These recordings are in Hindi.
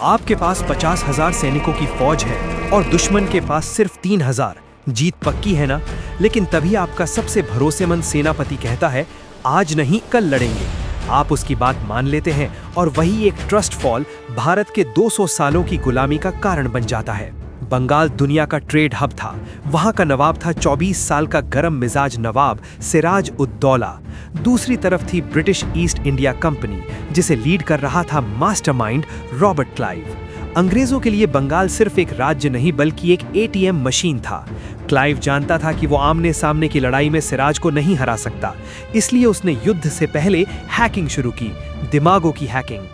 आपके पास 50,000 सैनिकों की फौज है और दुश्मन के पास सिर्फ 3,000। जीत पक्की है ना? लेकिन तभी आपका सबसे भरोसेमंद सेनापति कहता है, आज नहीं कल लड़ेंगे। आप उसकी बात मान लेते हैं और वही एक ट्रस्ट फॉल भारत के 200 सालों की गुलामी का कारण बन जाता है। बंगाल दुनिया का ट्रेड हब था। वहां का नवाब था 24 साल का गरम मिजाज नवाब सिराज उद दौला। दूसरी तरफ थी ब्रिटिश ईस्ट इंडिया कंपनी, जिसे लीड कर रहा था मास्टरमाइंड रॉबर्ट क्लाइव। अंग्रेजों के लिए बंगाल सिर्फ एक राज्य नहीं बल्कि एक एटीएम मशीन था। क्लाइव जानता था कि वो आमने सामने की लड़ाई में सिराज को नहीं हरा सकता, इसलिए उसने युद्ध से पहले हैकिंग शुरू की, दिमागों की हैकिंग।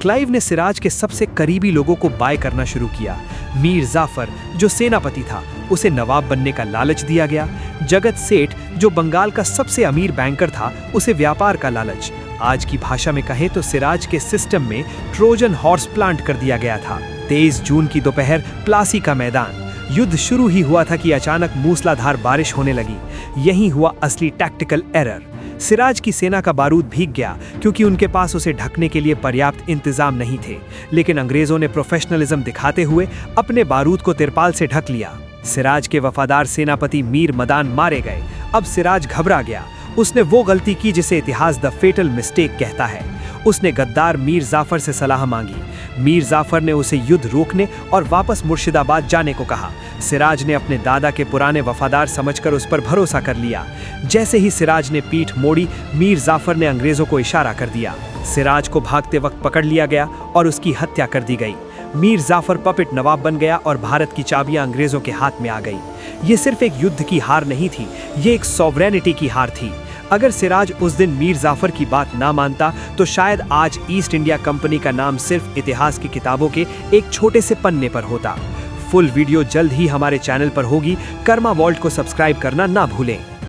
क्लाइव ने सिराज के सबसे करीबी लोगों को बाय करना शुरू किया। मीर जाफर, जो सेनापति था, उसे नवाब बनने का लालच दिया गया। जगत सेठ, जो बंगाल का सबसे अमीर बैंकर था, उसे व्यापार का लालच। आज की भाषा में कहें तो सिराज के सिस्टम में ट्रोजन हॉर्स प्लांट कर दिया गया था। 23 जून की दोपहर, प्लासी का मैदान। युद्ध शुरू ही हुआ था कि अचानक मूसलाधार बारिश होने लगी। यही हुआ असली टैक्टिकल एरर। सिराज की सेना का बारूद भीग गया क्योंकि उनके पास उसे ढकने के लिए पर्याप्त इंतजाम नहीं थे। लेकिन अंग्रेजों ने प्रोफेशनलिज्म दिखाते हुए अपने बारूद को तिरपाल से ढक लिया। सिराज के वफादार सेनापति मीर मदान मारे गए। अब सिराज घबरा गया। उसने वो गलती की जिसे इतिहास द फेटल मिस्टेक कहता है। उसने गद्दार मीर जाफर से सलाह मांगी। मीर जाफर ने उसे युद्ध रोकने और वापस मुर्शिदाबाद जाने को कहा। सिराज ने अपने दादा के पुराने वफादार समझकर उस पर भरोसा कर लिया। जैसे ही सिराज ने पीठ मोड़ी, मीर जाफर ने अंग्रेजों को इशारा कर दिया। सिराज को भागते वक्त पकड़ लिया गया और उसकी हत्या कर दी गई। मीर जाफर पपेट नवाब बन गया और भारत की चाबियां अंग्रेजों के हाथ में आ गई। ये सिर्फ एक युद्ध की हार नहीं थी, ये एक सॉवरेनिटी की हार थी। अगर सिराज उस दिन मीर जाफर की बात ना मानता तो शायद आज ईस्ट इंडिया कंपनी का नाम सिर्फ इतिहास की किताबों के एक छोटे से पन्ने पर होता। फुल वीडियो जल्द ही हमारे चैनल पर होगी। कर्मा वॉल्ट को सब्सक्राइब करना ना भूलें।